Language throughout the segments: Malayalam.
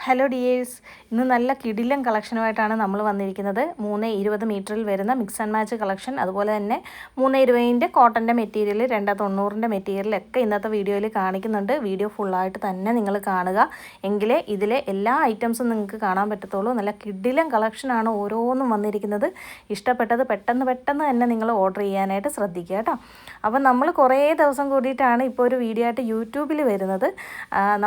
ഹലോ ഡിയേഴ്സ്, ഇന്ന് നല്ല കിടിലൻ കളക്ഷനുമായിട്ടാണ് നമ്മൾ വന്നിരിക്കുന്നത്. 320 മീറ്ററിൽ വരുന്ന മിക്സ് ആൻഡ് മാച്ച് കളക്ഷൻ, അതുപോലെ തന്നെ 320 കോട്ടൻ്റെ മെറ്റീരിയൽ, 290 മെറ്റീരിയലൊക്കെ ഇന്നത്തെ വീഡിയോയിൽ കാണിക്കുന്നുണ്ട്. വീഡിയോ ഫുള്ളായിട്ട് തന്നെ നിങ്ങൾ കാണുക, എങ്കിലേ ഇതിലെ എല്ലാ ഐറ്റംസും നിങ്ങൾക്ക് കാണാൻ പറ്റത്തുള്ളൂ. നല്ല കിടിലൻ കളക്ഷനാണ് ഓരോന്നും വന്നിരിക്കുന്നത്. ഇഷ്ടപ്പെട്ടത് പെട്ടെന്ന് തന്നെ നിങ്ങൾ ഓർഡർ ചെയ്യാനായിട്ട് ശ്രദ്ധിക്കുക കേട്ടോ. അപ്പം നമ്മൾ കുറേ ദിവസം കൂടിയിട്ടാണ് ഇപ്പോൾ ഒരു വീഡിയോ ആയിട്ട് യൂട്യൂബിൽ വരുന്നത്.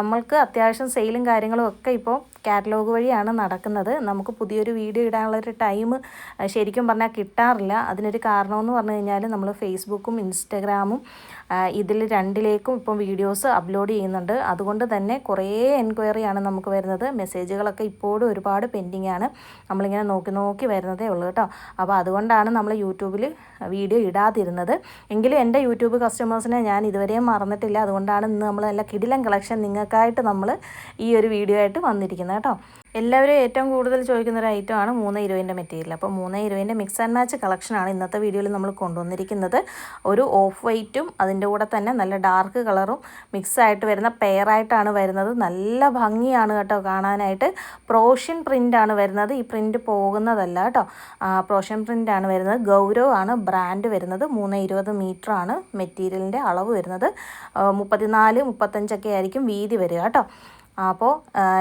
നമ്മൾക്ക് അത്യാവശ്യം സെയിലും കാര്യങ്ങളും ഒക്കെ ഇപ്പോൾ കാറ്റലോഗ് വഴിയാണ് നടക്കുന്നത്. നമുക്ക് പുതിയൊരു വീഡിയോ ഇടാനുള്ളൊരു ടൈം ശരിക്കും പറഞ്ഞാൽ കിട്ടാറില്ല. അതിനൊരു കാരണമെന്ന് പറഞ്ഞു കഴിഞ്ഞാൽ നമ്മൾ ഫേസ്ബുക്കും ഇൻസ്റ്റഗ്രാമും ഇതിൽ രണ്ടിലേക്കും ഇപ്പം വീഡിയോസ് അപ്ലോഡ് ചെയ്യുന്നുണ്ട്. അതുകൊണ്ട് തന്നെ കുറേ എൻക്വയറിയാണ് നമുക്ക് വരുന്നത്. മെസ്സേജുകളൊക്കെ ഇപ്പോഴും ഒരുപാട് പെൻഡിങ് ആണ്. നമ്മളിങ്ങനെ നോക്കി വരുന്നതേ ഉള്ളൂ കേട്ടോ. അപ്പോൾ അതുകൊണ്ടാണ് നമ്മൾ യൂട്യൂബിൽ വീഡിയോ ഇടാതിരുന്നത്. എങ്കിലും എൻ്റെ യൂട്യൂബ് കസ്റ്റമേഴ്സിനെ ഞാൻ ഇതുവരെയും മറന്നിട്ടില്ല. അതുകൊണ്ടാണ് ഇന്ന് നമ്മൾ നല്ല കിടിലൻ കളക്ഷൻ നിങ്ങൾക്കായിട്ട് നമ്മൾ ഈ ഒരു വീഡിയോ ആയിട്ട് വന്നിരിക്കുന്നത് കേട്ടോ. എല്ലാവരും ഏറ്റവും കൂടുതൽ ചോദിക്കുന്ന ഒരു ഐറ്റമാണ് 320 മെറ്റീരിയൽ. അപ്പോൾ 320 മിക്സ് ആൻഡ് മാച്ച് കളക്ഷനാണ് ഇന്നത്തെ വീഡിയോയിൽ നമ്മൾ കൊണ്ടുവന്നിരിക്കുന്നത്. ഒരു ഓഫ് വൈറ്റും അതിൻ്റെ കൂടെ തന്നെ നല്ല ഡാർക്ക് കളറും മിക്സായിട്ട് വരുന്ന പെയറായിട്ടാണ് വരുന്നത്. നല്ല ഭംഗിയാണ് കേട്ടോ കാണാനായിട്ട്. പ്രോഷ്യൻ പ്രിൻ്റാണ് വരുന്നത്. ഈ പ്രിൻ്റ് പോകുന്നതല്ല കേട്ടോ, പ്രോഷ്യൻ പ്രിൻ്റാണ് വരുന്നത്. ഗൗരവ് ആണ് ബ്രാൻഡ് വരുന്നത്. 320 മീറ്ററാണ് മെറ്റീരിയലിൻ്റെ അളവ് വരുന്നത്. 34-35 ആയിരിക്കും വീതി വരിക കേട്ടോ. അപ്പോൾ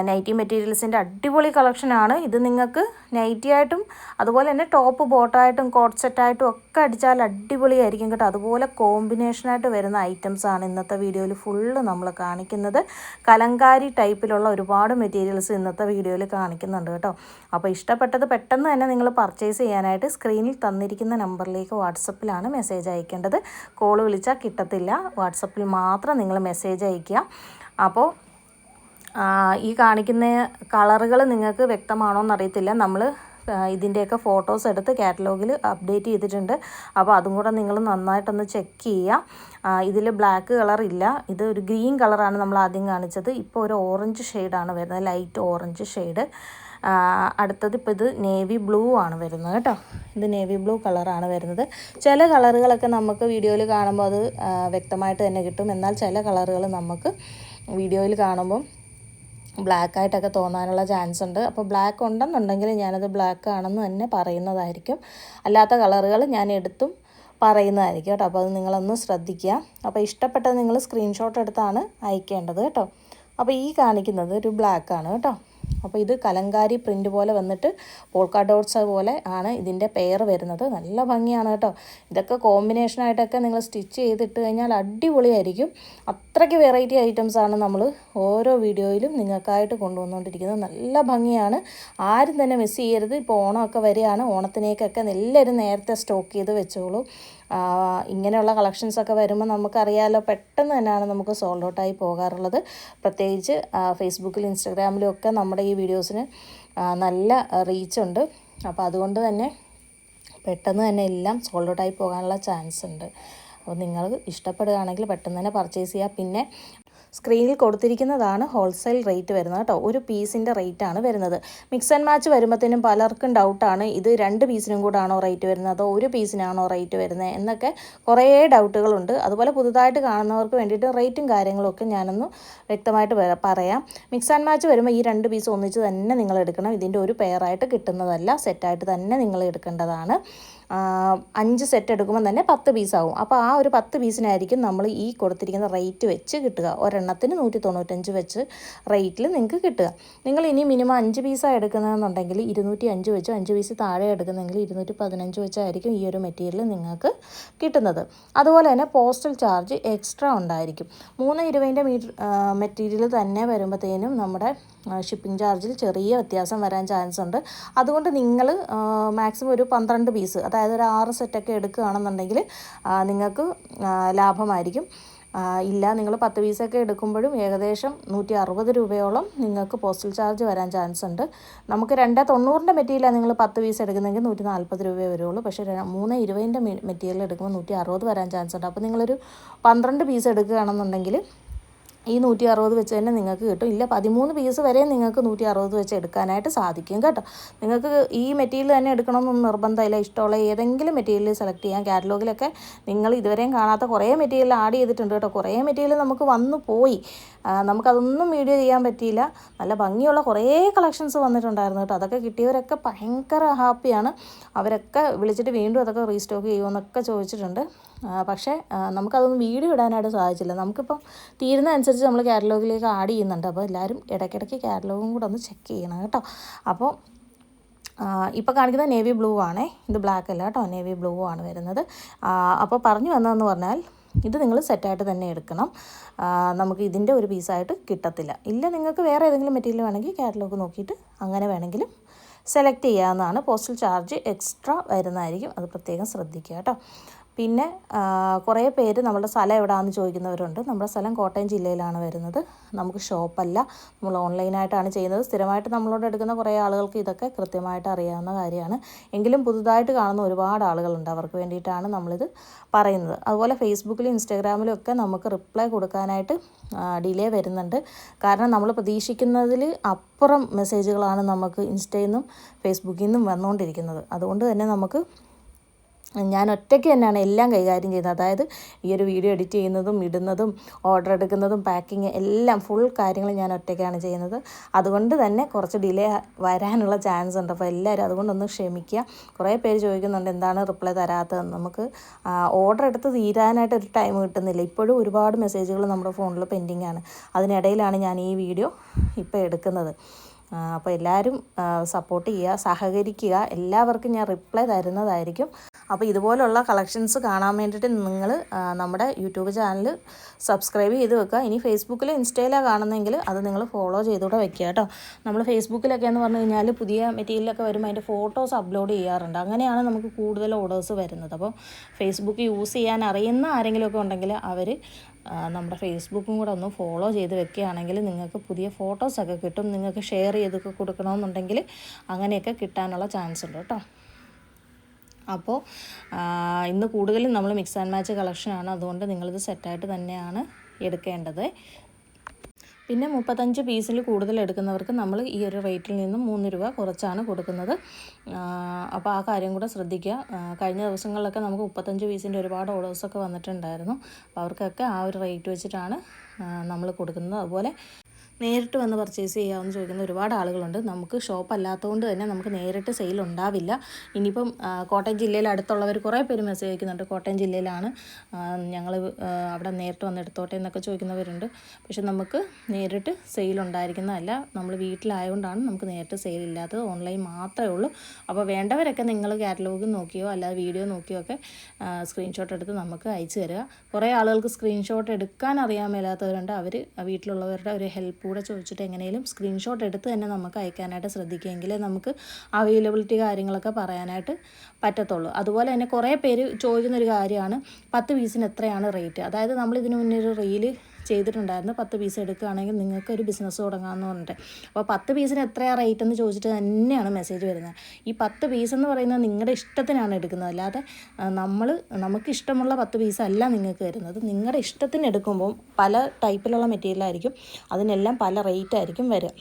നൈറ്റി മെറ്റീരിയൽസിൻ്റെ അടിപൊളി കളക്ഷനാണ് ഇത്. നിങ്ങൾക്ക് നൈറ്റി ആയിട്ടും അതുപോലെ തന്നെ ടോപ്പ് ബോട്ടായിട്ടും കോട്ട് സെറ്റായിട്ടും ഒക്കെ അടിച്ചാൽ അടിപൊളിയായിരിക്കും കേട്ടോ. അതുപോലെ കോമ്പിനേഷനായിട്ട് വരുന്ന ഐറ്റംസാണ് ഇന്നത്തെ വീഡിയോയിൽ ഫുള്ള് നമ്മൾ കാണിക്കുന്നത്. കലങ്കാരി ടൈപ്പിലുള്ള ഒരുപാട് മെറ്റീരിയൽസ് ഇന്നത്തെ വീഡിയോയിൽ കാണിക്കുന്നുണ്ട് കേട്ടോ. അപ്പോൾ ഇഷ്ടപ്പെട്ടത് പെട്ടെന്ന് തന്നെ നിങ്ങൾ പർച്ചേസ് ചെയ്യാനായിട്ട് സ്ക്രീനിൽ തന്നിരിക്കുന്ന നമ്പറിലേക്ക് വാട്സപ്പിലാണ് മെസ്സേജ് അയക്കേണ്ടത്. കോൾ വിളിച്ചാൽ കിട്ടത്തില്ല. വാട്സപ്പിൽ മാത്രം നിങ്ങൾ മെസ്സേജ് അയയ്ക്കുക. അപ്പോൾ ഈ കാണിക്കുന്ന കളറുകൾ നിങ്ങൾക്ക് വ്യക്തമാണോ എന്നറിയത്തില്ല. നമ്മൾ ഇതിൻ്റെയൊക്കെ ഫോട്ടോസ് എടുത്ത് കാറ്റലോഗിൽ അപ്ഡേറ്റ് ചെയ്തിട്ടുണ്ട്. അപ്പോൾ അതും കൂടെ നിങ്ങൾ നന്നായിട്ടൊന്ന് ചെക്ക് ചെയ്യുക. ഇതിൽ ബ്ലാക്ക് കളർ ഇല്ല. ഇത് ഒരു ഗ്രീൻ കളറാണ് നമ്മൾ ആദ്യം കാണിച്ചത്. ഇപ്പോൾ ഒരു ഓറഞ്ച് ഷെയ്ഡാണ് വരുന്നത്, ലൈറ്റ് ഓറഞ്ച് ഷെയ്ഡ്. അടുത്തത് ഇപ്പോൾ ഇത് നേവി ബ്ലൂ ആണ് വരുന്നത് കേട്ടോ. ഇത് നേവി ബ്ലൂ കളറാണ് വരുന്നത്. ചില കളറുകളൊക്കെ നമുക്ക് വീഡിയോയിൽ കാണുമ്പോൾ അത് വ്യക്തമായിട്ട് തന്നെ കിട്ടും. എന്നാൽ ചില കളറുകൾ നമുക്ക് വീഡിയോയിൽ കാണുമ്പം ബ്ലാക്കായിട്ടൊക്കെ തോന്നാനുള്ള ചാൻസ് ഉണ്ട്. അപ്പോൾ ബ്ലാക്ക് ഉണ്ടെന്നുണ്ടെങ്കിൽ ഞാനത് ബ്ലാക്ക് ആണെന്ന് തന്നെ പറയുന്നതായിരിക്കും. അല്ലാത്ത കളറുകൾ ഞാൻ എടുത്തും പറയുന്നതായിരിക്കും കേട്ടോ. അപ്പോൾ അത് നിങ്ങളൊന്ന് ശ്രദ്ധിക്കുക. അപ്പോൾ ഇഷ്ടപ്പെട്ടത് നിങ്ങൾ സ്ക്രീൻഷോട്ട് എടുത്താണ് അയക്കേണ്ടത് കേട്ടോ. അപ്പോൾ ഈ കാണിക്കുന്നത് ഒരു ബ്ലാക്കാണ് കേട്ടോ. അപ്പോൾ ഇത് കലങ്കാരി പ്രിൻ്റ് പോലെ വന്നിട്ട് പോൾക്ക ഡോട്ട്സ് പോലെ ആണ് ഇതിൻ്റെ പെയർ വരുന്നത്. നല്ല ഭംഗിയാണ് കേട്ടോ. ഇതൊക്കെ കോമ്പിനേഷനായിട്ടൊക്കെ നിങ്ങൾ സ്റ്റിച്ച് ചെയ്തിട്ട് കഴിഞ്ഞാൽ അടിപൊളിയായിരിക്കും. അത്രയ്ക്ക് വെറൈറ്റി ഐറ്റംസാണ് നമ്മൾ ഓരോ വീഡിയോയിലും നിങ്ങൾക്കായിട്ട് കൊണ്ടുവന്നുകൊണ്ടിരിക്കുന്നത്. നല്ല ഭംഗിയാണ്. ആരും തന്നെ മിസ് ചെയ്യരുത്. ഇപ്പോൾ ഓണമൊക്കെ വരികയാണ്. ഓണത്തിനേക്കൊക്കെ എല്ലാവരും നേരത്തെ സ്റ്റോക്ക് ചെയ്ത് വെച്ചോളൂ. ഇങ്ങനെയുള്ള കളക്ഷൻസൊക്കെ വരുമ്പോൾ നമുക്കറിയാമല്ലോ, പെട്ടെന്ന് തന്നെയാണ് നമുക്ക് സോൾഡ് ഔട്ടായി പോകാറുള്ളത്. പ്രത്യേകിച്ച് ഫേസ്ബുക്കിലും ഇൻസ്റ്റഗ്രാമിലും ഒക്കെ നമ്മുടെ ഈ വീഡിയോസിന് നല്ല റീച്ചുണ്ട്. അപ്പോൾ അതുകൊണ്ട് തന്നെ പെട്ടെന്ന് തന്നെ എല്ലാം സോൾഡ് ഔട്ടായി പോകാനുള്ള ചാൻസ് ഉണ്ട്. അപ്പോൾ നിങ്ങൾ ഇഷ്ടപ്പെടുകയാണെങ്കിൽ പെട്ടെന്ന് തന്നെ പർച്ചേസ് ചെയ്യുക. പിന്നെ സ്ക്രീനിൽ കൊടുത്തിരിക്കുന്നതാണ് ഹോൾസെയിൽ റേറ്റ് വരുന്നത് കേട്ടോ. ഒരു പീസിൻ്റെ റേറ്റാണ് വരുന്നത്. മിക്സ് ആൻഡ് മാച്ച് വരുമ്പോഴത്തേനും പലർക്കും ഡൗട്ടാണ്, ഇത് 2 പീസിനും കൂടാണോ റേറ്റ് വരുന്നത് അതോ ഒരു പീസിനാണോ റേറ്റ് വരുന്നത് എന്നൊക്കെ കുറേ ഡൗട്ടുകളുണ്ട്. അതുപോലെ പുതുതായിട്ട് കാണുന്നവർക്ക് വേണ്ടിയിട്ട് റേറ്റും കാര്യങ്ങളും ഒക്കെ ഞാനൊന്ന് വ്യക്തമായിട്ട് പറയാം. മിക്സ് ആൻഡ് മാച്ച് വരുമ്പോൾ ഈ 2 പീസ് ഒന്നിച്ച് തന്നെ നിങ്ങൾ എടുക്കണം. ഇതിൻ്റെ ഒരു പെയറായിട്ട് കിട്ടുന്നതല്ല, സെറ്റായിട്ട് തന്നെ നിങ്ങൾ എടുക്കേണ്ടതാണ്. 5 സെറ്റ് എടുക്കുമ്പോൾ തന്നെ 10 പീസാവും. അപ്പോൾ ആ ഒരു 10 പീസിനായിരിക്കും നമ്മൾ ഈ കൊടുത്തിരിക്കുന്ന റേറ്റ് വെച്ച് കിട്ടുക. ഒരെണ്ണത്തിന് 195 വെച്ച് റേറ്റിൽ നിങ്ങൾക്ക് കിട്ടുക. നിങ്ങൾ ഇനി മിനിമം 5 പീസാണ് എടുക്കുന്നതെന്നുണ്ടെങ്കിൽ 205 വെച്ച്, 5 പീസ് താഴെ എടുക്കുന്നെങ്കിൽ 215 വെച്ചായിരിക്കും ഈ ഒരു മെറ്റീരിയൽ നിങ്ങൾക്ക് കിട്ടുന്നത്. അതുപോലെ തന്നെ പോസ്റ്റൽ ചാർജ് എക്സ്ട്രാ ഉണ്ടായിരിക്കും. 320 മെറ്റീരിയൽ തന്നെ വരുമ്പോഴത്തേനും നമ്മുടെ ഷിപ്പിംഗ് ചാർജിൽ ചെറിയ വ്യത്യാസം വരാൻ ചാൻസ് ഉണ്ട്. അതുകൊണ്ട് നിങ്ങൾ മാക്സിമം ഒരു 12 പീസ്, അതായത് ഒരു 6 സെറ്റൊക്കെ എടുക്കുകയാണെന്നുണ്ടെങ്കിൽ നിങ്ങൾക്ക് ലാഭമായിരിക്കും. ഇല്ല, നിങ്ങൾ 10 പീസൊക്കെ എടുക്കുമ്പോഴും ഏകദേശം 160 രൂപയോളം നിങ്ങൾക്ക് പോസ്റ്റൽ ചാർജ് വരാൻ ചാൻസ് ഉണ്ട്. നമുക്ക് 290 മെറ്റീരിയലാണ് നിങ്ങൾ 10 പീസ് എടുക്കുന്നെങ്കിൽ 140 രൂപയെ വരുള്ളൂ. പക്ഷേ 320 മെറ്റീരിയൽ എടുക്കുമ്പോൾ 160 വരാൻ ചാൻസ് ഉണ്ട്. അപ്പോൾ നിങ്ങളൊരു 12 പീസ് എടുക്കുകയാണെന്നുണ്ടെങ്കിൽ ഈ 160 വെച്ച് തന്നെ നിങ്ങൾക്ക് കിട്ടും. ഇല്ല 13 പീസ് വരെ നിങ്ങൾക്ക് 160 വെച്ച് എടുക്കാനായിട്ട് സാധിക്കും കേട്ടോ. നിങ്ങൾക്ക് ഈ മെറ്റീരിയൽ തന്നെ എടുക്കണമെന്നൊന്നും നിർബന്ധമില്ല. ഇഷ്ടമുള്ള ഏതെങ്കിലും മെറ്റീരിയൽ സെലക്ട് ചെയ്യാം. കാറ്റലോഗിലൊക്കെ നിങ്ങൾ ഇതുവരെയും കാണാത്ത കുറേ മെറ്റീരിയൽ ആഡ് ചെയ്തിട്ടുണ്ട് കേട്ടോ. കുറേ മെറ്റീരിയൽ നമുക്ക് വന്നു പോയി, നമുക്കതൊന്നും വീഡിയോ ചെയ്യാൻ പറ്റിയില്ല. നല്ല ഭംഗിയുള്ള കുറേ കളക്ഷൻസ് വന്നിട്ടുണ്ടായിരുന്നു കേട്ടോ. അതൊക്കെ കിട്ടിയവരൊക്കെ ഭയങ്കര ഹാപ്പിയാണ്. അവരൊക്കെ വിളിച്ചിട്ട് വീണ്ടും അതൊക്കെ റീസ്റ്റോക്ക് ചെയ്യുമെന്നൊക്കെ ചോദിച്ചിട്ടുണ്ട്. പക്ഷേ നമുക്കതൊന്നും വീഡിയോ ഇടാനായിട്ട് സാധിച്ചില്ല. നമുക്കിപ്പം തീരുന്നതനുസരിച്ച് നമ്മൾ കാറ്റലോഗിലേക്ക് ആഡ് ചെയ്യുന്നുണ്ട്. അപ്പോൾ എല്ലാവരും ഇടയ്ക്കിടയ്ക്ക് കാറ്റലോഗും കൂടെ ഒന്ന് ചെക്ക് ചെയ്യണം കേട്ടോ. അപ്പോൾ ഇപ്പോൾ കാണിക്കുന്നത് നേവി ബ്ലൂ ആണേ, ഇത് ബ്ലാക്ക് അല്ല കേട്ടോ, നേവി ബ്ലൂ ആണ് വരുന്നത്. അപ്പോൾ പറഞ്ഞു വന്നതെന്ന് പറഞ്ഞാൽ ഇത് നിങ്ങൾ സെറ്റായിട്ട് തന്നെ എടുക്കണം. നമുക്ക് ഇതിൻ്റെ ഒരു പീസായിട്ട് കിട്ടത്തില്ല. ഇല്ല നിങ്ങൾക്ക് വേറെ ഏതെങ്കിലും മെറ്റീരിയൽ വേണമെങ്കിൽ കാറ്റലോഗ് നോക്കിയിട്ട് അങ്ങനെ വേണമെങ്കിലും സെലക്ട് ചെയ്യാവുന്നതാണ്. പോസ്റ്റൽ ചാർജ് എക്സ്ട്രാ വരുന്നതായിരിക്കും, അത് പ്രത്യേകം ശ്രദ്ധിക്കുക കേട്ടോ. പിന്നെ കുറേ പേര് നമ്മുടെ സ്ഥലം എവിടെയാണെന്ന് ചോദിക്കുന്നവരുണ്ട്. നമ്മുടെ സ്ഥലം കോട്ടയം ജില്ലയിലാണ് വരുന്നത്. നമുക്ക് ഷോപ്പല്ല, നമ്മൾ ഓൺലൈനായിട്ടാണ് ചെയ്യുന്നത്. സ്ഥിരമായിട്ട് നമ്മളോട് എടുക്കുന്ന കുറേ ആളുകൾക്ക് ഇതൊക്കെ കൃത്യമായിട്ട് അറിയാവുന്ന കാര്യമാണ്. എങ്കിലും പുതുതായിട്ട് കാണുന്ന ഒരുപാട് ആളുകളുണ്ട്, അവർക്ക് വേണ്ടിയിട്ടാണ് നമ്മളിത് പറയുന്നത്. അതുപോലെ ഫേസ്ബുക്കിലും ഇൻസ്റ്റാഗ്രാമിലും ഒക്കെ നമുക്ക് റിപ്ലൈ കൊടുക്കാനായിട്ട് ഡിലേ വരുന്നുണ്ട്. കാരണം നമ്മൾ പ്രതീക്ഷിക്കുന്നതിൽ അപ്പുറം മെസ്സേജുകളാണ് നമുക്ക് ഇൻസ്റ്റയിൽ നിന്നും ഫേസ്ബുക്കിൽ നിന്നും വന്നുകൊണ്ടിരിക്കുന്നത്. അതുകൊണ്ട് തന്നെ ഞാൻ ഒറ്റയ്ക്ക് തന്നെയാണ് എല്ലാം കൈകാര്യം ചെയ്യുന്നത്. അതായത് ഈ ഒരു വീഡിയോ എഡിറ്റ് ചെയ്യുന്നതും ഇടുന്നതും ഓർഡർ എടുക്കുന്നതും പാക്കിങ് എല്ലാം ഫുൾ കാര്യങ്ങൾ ഞാൻ ഒറ്റയ്ക്കാണ് ചെയ്യുന്നത്. അതുകൊണ്ട് തന്നെ കുറച്ച് ഡിലേ വരാനുള്ള ചാൻസ് ഉണ്ട്. അപ്പോൾ എല്ലാവരും അതുകൊണ്ടൊന്ന് ക്ഷമിക്കുക. കുറേ പേര് ചോദിക്കുന്നുണ്ട് എന്താണ് റിപ്ലൈ തരാത്തതെന്ന്. നമുക്ക് ഓർഡർ എടുത്ത് തീരാനായിട്ട് ഒരു ടൈം കിട്ടുന്നില്ല. ഇപ്പോഴും ഒരുപാട് മെസ്സേജുകൾ നമ്മുടെ ഫോണിൽ പെൻഡിങ് ആണ്. അതിനിടയിലാണ് ഞാൻ ഈ വീഡിയോ ഇപ്പോൾ എടുക്കുന്നത്. അപ്പോൾ എല്ലാവരും സപ്പോർട്ട് ചെയ്യുക, സഹകരിക്കുക. എല്ലാവർക്കും ഞാൻ റിപ്ലൈ തരുന്നതായിരിക്കും. അപ്പോൾ ഇതുപോലുള്ള കളക്ഷൻസ് കാണാൻ വേണ്ടിയിട്ട് നിങ്ങൾ നമ്മുടെ യൂട്യൂബ് ചാനൽ സബ്സ്ക്രൈബ് ചെയ്ത് വെക്കുക. ഇനി ഫേസ്ബുക്കിൽ ഇൻസ്റ്റയിലാണ് കാണുന്നതെങ്കിൽ അത് നിങ്ങൾ ഫോളോ ചെയ്തുകൂടെ വെക്കുക കേട്ടോ. നമ്മൾ ഫേസ്ബുക്കിലൊക്കെ എന്ന് പറഞ്ഞു കഴിഞ്ഞാൽ പുതിയ മെറ്റീരിയലൊക്കെ വരുമ്പോൾ അതിൻ്റെ ഫോട്ടോസ് അപ്ലോഡ് ചെയ്യാറുണ്ട്. അങ്ങനെയാണ് നമുക്ക് കൂടുതൽ ഓർഡേഴ്സ് വരുന്നത്. അപ്പോൾ ഫേസ്ബുക്ക് യൂസ് ചെയ്യാൻ അറിയുന്ന ആരെങ്കിലുമൊക്കെ ഉണ്ടെങ്കിൽ അവർ നമ്മുടെ ഫേസ്ബുക്കും കൂടെ ഒന്ന് ഫോളോ ചെയ്ത് വെക്കുകയാണെങ്കിൽ നിങ്ങൾക്ക് പുതിയ ഫോട്ടോസൊക്കെ കിട്ടും. നിങ്ങൾക്ക് ഷെയർ ചെയ്തൊക്കെ കൊടുക്കണമെന്നുണ്ടെങ്കിൽ അങ്ങനെയൊക്കെ കിട്ടാനുള്ള ചാൻസ് ഉണ്ട് കേട്ടോ. അപ്പോൾ ഇന്ന് കൂടുതലും നമ്മൾ മിക്സ് ആൻഡ് മാച്ച് കളക്ഷനാണ്. അതുകൊണ്ട് നിങ്ങളിത് സെറ്റായിട്ട് തന്നെയാണ് എടുക്കേണ്ടത്. പിന്നെ 35 പീസിൽ കൂടുതൽ എടുക്കുന്നവർക്ക് നമ്മൾ ഈ ഒരു റേറ്റിൽ നിന്നും 3 രൂപ കുറച്ചാണ് കൊടുക്കുന്നത്. അപ്പോൾ ആ കാര്യം കൂടെ ശ്രദ്ധിക്കുക. കഴിഞ്ഞ ദിവസങ്ങളിലൊക്കെ നമുക്ക് 35 പീസിൻ്റെ ഒരുപാട് ഓർഡേഴ്സൊക്കെ വന്നിട്ടുണ്ടായിരുന്നു. അപ്പോൾ അവർക്കൊക്കെ ആ ഒരു റേറ്റ് വെച്ചിട്ടാണ് നമ്മൾ കൊടുക്കുന്നത്. അതുപോലെ നേരിട്ട് വന്ന് പർച്ചേസ് ചെയ്യാമെന്ന് ചോദിക്കുന്ന ഒരുപാട് ആളുകളുണ്ട്. നമുക്ക് ഷോപ്പ് അല്ലാത്തതുകൊണ്ട് തന്നെ നമുക്ക് നേരിട്ട് സെയിൽ ഉണ്ടാവില്ല. ഇനിയിപ്പം കോട്ടയം ജില്ലയിൽ അടുത്തുള്ളവർ കുറേ പേര് മെസ്സേജ് അയക്കുന്നുണ്ട്, കോട്ടയം ജില്ലയിലാണ് ഞങ്ങൾ അവിടെ നേരിട്ട് വന്ന് എടുത്തോട്ടെ എന്നൊക്കെ ചോദിക്കുന്നവരുണ്ട്. പക്ഷെ നമുക്ക് നേരിട്ട് സെയിൽ ഉണ്ടായിരിക്കുന്നതല്ല. നമ്മൾ വീട്ടിലായതുകൊണ്ടാണ് നമുക്ക് നേരിട്ട് സെയിൽ ഇല്ലാത്തത്. ഓൺലൈൻ മാത്രമേ ഉള്ളൂ. അപ്പോൾ വേണ്ടവരൊക്കെ നിങ്ങൾ കാറ്റലോഗ് നോക്കിയോ അല്ലാതെ വീഡിയോ നോക്കിയോ ഒക്കെ സ്ക്രീൻഷോട്ട് എടുത്ത് നമുക്ക് അയച്ചു തരിക. കുറേ ആളുകൾക്ക് സ്ക്രീൻഷോട്ട് എടുക്കാൻ അറിയാൻ മേലാത്തവരുണ്ട്. അവർ വീട്ടിലുള്ളവരുടെ ഒരു ഹെൽപ്പ് കൂടെ ചോദിച്ചിട്ട് എങ്ങനെയും സ്ക്രീൻഷോട്ട് എടുത്ത് തന്നെ നമുക്ക് അയക്കാനായിട്ട് ശ്രദ്ധിക്കുമെങ്കിലേ നമുക്ക് അവൈലബിലിറ്റി കാര്യങ്ങളൊക്കെ പറയാനായിട്ട് പറ്റത്തുള്ളൂ. അതുപോലെ തന്നെ കുറേ പേര് ചോദിക്കുന്നൊരു കാര്യമാണ് 10 പീസിന് എത്രയാണ് റേറ്റ്. അതായത് നമ്മൾ ഇതിനു മുന്നേ ഒരു റീല് ചെയ്തിട്ടുണ്ടായിരുന്നു, 10 പീസ് എടുക്കുകയാണെങ്കിൽ നിങ്ങൾക്ക് ഒരു ബിസിനസ് തുടങ്ങാമെന്ന് പറഞ്ഞിട്ട്. അപ്പോൾ 10 പീസിന് എത്രയാണ് റേറ്റ് എന്ന് ചോദിച്ചിട്ട് തന്നെയാണ് മെസ്സേജ് വരുന്നത്. ഈ 10 പീസ് എന്ന് പറയുന്നത് നിങ്ങളുടെ ഇഷ്ടത്തിനാണ് എടുക്കുന്നത്, അല്ലാതെ നമുക്ക് ഇഷ്ടമുള്ള 10 പീസല്ല നിങ്ങൾക്ക് വരുന്നത്. നിങ്ങളുടെ ഇഷ്ടത്തിന് എടുക്കുമ്പോൾ പല ടൈപ്പിലുള്ള മെറ്റീരിയലായിരിക്കും, അതിനെല്ലാം പല റേറ്റ് ആയിരിക്കും വരിക.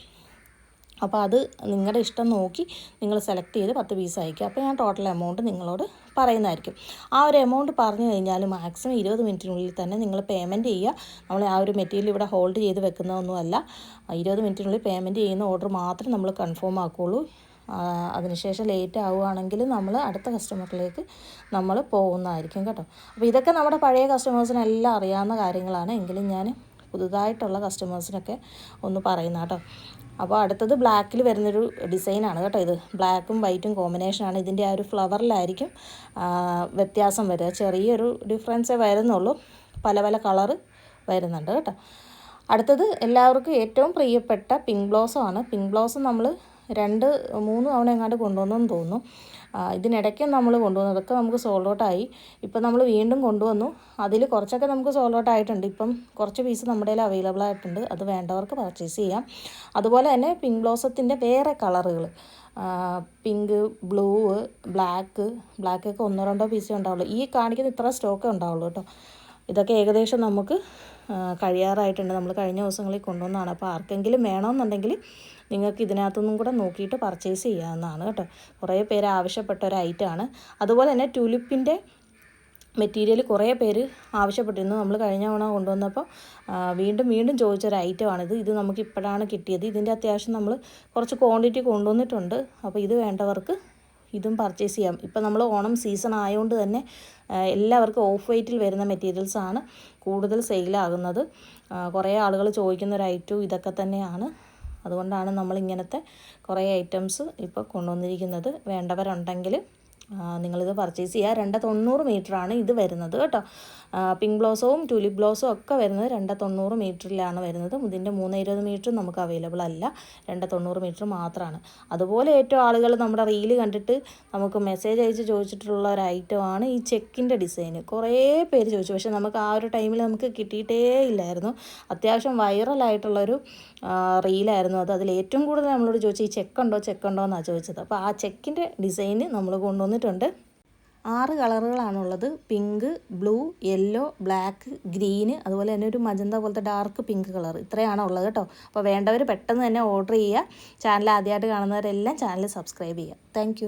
അപ്പോൾ അത് നിങ്ങളുടെ ഇഷ്ടം നോക്കി നിങ്ങൾ സെലക്ട് ചെയ്ത് 10 പീസ് അയക്കുക. അപ്പോൾ ഞാൻ ടോട്ടൽ എമൗണ്ട് നിങ്ങളോട് പറയുന്നതായിരിക്കും. ആ ഒരു എമൗണ്ട് പറഞ്ഞു കഴിഞ്ഞാൽ മാക്സിമം 20 മിനിറ്റിനുള്ളിൽ തന്നെ നിങ്ങൾ പേയ്മെൻറ്റ് ചെയ്യുക. നമ്മൾ ആ ഒരു മെറ്റീരിയൽ ഇവിടെ ഹോൾഡ് ചെയ്ത് വെക്കുന്നതൊന്നുമല്ല. 20 മിനിറ്റിനുള്ളിൽ പേയ്മെൻറ്റ് ചെയ്യുന്ന ഓർഡർ മാത്രം നമ്മൾ കൺഫേം ആക്കുകയുള്ളൂ. അതിനുശേഷം ലേറ്റ് ആവുകയാണെങ്കിൽ നമ്മൾ അടുത്ത കസ്റ്റമറിലേക്ക് നമ്മൾ പോകുന്നതായിരിക്കും കേട്ടോ. അപ്പോൾ ഇതൊക്കെ നമ്മുടെ പഴയ കസ്റ്റമേഴ്സിനെല്ലാം അറിയാവുന്ന കാര്യങ്ങളാണ്. എങ്കിലും ഞാൻ പുതുതായിട്ടുള്ള കസ്റ്റമേഴ്സിനൊക്കെ ഒന്ന് പറയുന്ന കേട്ടോ. അപ്പോൾ അടുത്തത് ബ്ലാക്കിൽ വരുന്നൊരു ഡിസൈനാണ് കേട്ടോ. ഇത് ബ്ലാക്കും വൈറ്റും കോമ്പിനേഷനാണ്. ഇതിൻ്റെ ആ ഒരു ഫ്ലവറിലായിരിക്കും വ്യത്യാസം വരിക. ചെറിയൊരു ഡിഫറൻസേ വരുന്നുള്ളൂ, പല പല കളറ് വരുന്നുണ്ട് കേട്ടോ. അടുത്തത് എല്ലാവർക്കും ഏറ്റവും പ്രിയപ്പെട്ട പിങ്ക് ബ്ലോസം ആണ്. പിങ്ക് ബ്ലോസം നമ്മൾ 2-3 തവണ എങ്ങാണ്ട് കൊണ്ടുവന്നെന്ന് തോന്നുന്നു. ഇതിനിടയ്ക്ക് നമ്മൾ കൊണ്ടുവന്നു, അതൊക്കെ നമുക്ക് സോൾഡ് ഔട്ടായി. ഇപ്പം നമ്മൾ വീണ്ടും കൊണ്ടുവന്നു. അതിൽ കുറച്ചൊക്കെ നമുക്ക് സോൾഡ് ഔട്ട് ആയിട്ടുണ്ട്. ഇപ്പം കുറച്ച് പീസ് നമ്മുടെ കയ്യിൽ അവൈലബിൾ ആയിട്ടുണ്ട്. അത് വേണ്ടവർക്ക് പർച്ചേസ് ചെയ്യാം. അതുപോലെ തന്നെ പിങ്ക് ബ്ലോസത്തിൻ്റെ വേറെ കളറുകൾ, പിങ്ക്, ബ്ലൂ, ബ്ലാക്കൊക്കെ 1-2 പീസേ ഉണ്ടാവുള്ളൂ. ഈ കാണിക്കുന്ന ഇത്ര സ്റ്റോക്കേ ഉണ്ടാവുള്ളൂ കേട്ടോ. ഇതൊക്കെ ഏകദേശം നമുക്ക് കഴിയാറായിട്ടുണ്ട്. നമ്മൾ കഴിഞ്ഞ ദിവസങ്ങളിൽ കൊണ്ടുവന്നതാണ്. അപ്പോൾ ആർക്കെങ്കിലും വേണമെന്നുണ്ടെങ്കിൽ നിങ്ങൾക്ക് ഇതിനകത്തുനിന്നും കൂടെ നോക്കിയിട്ട് പർച്ചേസ് ചെയ്യാവുന്നതാണ് കേട്ടോ. കുറേ പേര് ആവശ്യപ്പെട്ട ഒരു ഐറ്റമാണ്. അതുപോലെ തന്നെ ടുലിപ്പിൻ്റെ മെറ്റീരിയൽ കുറേ പേര് ആവശ്യപ്പെട്ടിരുന്നു. നമ്മൾ കഴിഞ്ഞ തവണ കൊണ്ടുവന്നപ്പോൾ വീണ്ടും വീണ്ടും ചോദിച്ചൊരു ഐറ്റമാണിത്. ഇത് നമുക്ക് ഇപ്പോഴാണ് കിട്ടിയത്. ഇതിൻ്റെ അത്യാവശ്യം നമ്മൾ കുറച്ച് ക്വാണ്ടിറ്റി കൊണ്ടുവന്നിട്ടുണ്ട്. അപ്പോൾ ഇത് വേണ്ടവർക്ക് ഇതും പർച്ചേസ് ചെയ്യാം. ഇപ്പം നമ്മൾ ഓണം സീസൺ ആയതുകൊണ്ട് തന്നെ എല്ലാവർക്കും ഓഫ് വൈറ്റിൽ വരുന്ന മെറ്റീരിയൽസാണ് കൂടുതൽ സെയിലാകുന്നത്. കുറേ ആളുകൾ ചോദിക്കുന്ന ഒരു ഐറ്റവും ഇതൊക്കെ തന്നെയാണ്. അതുകൊണ്ടാണ് നമ്മളിങ്ങനത്തെ കുറേ ഐറ്റംസ് ഇപ്പോൾ കൊണ്ടുവന്നിരിക്കുന്നത്. വേണ്ടവരുണ്ടെങ്കിൽ നിങ്ങളിത് പർച്ചേസ് ചെയ്യുക. 290 മീറ്ററാണ് ഇത് വരുന്നത് കേട്ടോ. പിങ്ക് ബ്ലൗസവും ട്യൂലിപ്പ് ബ്ലൗസും ഒക്കെ വരുന്നത് 290 മീറ്ററിലാണ് വരുന്നത്. ഇതിൻ്റെ 320 മീറ്റർ നമുക്ക് അവൈലബിൾ അല്ല, 290 മീറ്റർ മാത്രമാണ്. അതുപോലെ ഏറ്റവും ആളുകൾ നമ്മുടെ റീല് കണ്ടിട്ട് നമുക്ക് മെസ്സേജ് അയച്ച് ചോദിച്ചിട്ടുള്ള ഒരു ഐറ്റമാണ് ഈ ചെക്കിൻ്റെ ഡിസൈന്. കുറേ പേര് ചോദിച്ചു, പക്ഷേ നമുക്ക് ആ ഒരു ടൈമിൽ നമുക്ക് കിട്ടിയിട്ടേ ഇല്ലായിരുന്നു. അത്യാവശ്യം വൈറലായിട്ടുള്ളൊരു റീലായിരുന്നു അത്. അതിൽ ഏറ്റവും കൂടുതൽ നമ്മളോട് ചോദിച്ചു ഈ ചെക്കുണ്ടോ എന്നാണ് ചോദിച്ചത്. അപ്പോൾ ആ ചെക്കിൻ്റെ ഡിസൈന് നമ്മൾ കൊണ്ടുവന്നിട്ടുണ്ട്. 6 കളറുകളാണുള്ളത്. Pink, blue, yellow, black, green, അതുപോലെ തന്നെ ഒരു മജന്ത പോലത്തെ ഡാർക്ക് പിങ്ക് കളർ. ഇത്രയാണ് ഉള്ളത് കേട്ടോ. അപ്പോൾ വേണ്ടവർ പെട്ടെന്ന് തന്നെ ഓർഡർ ചെയ്യുക. ചാനൽ ആദ്യമായിട്ട് കാണുന്നവരെല്ലാം ചാനൽ സബ്സ്ക്രൈബ് ചെയ്യുക. താങ്ക്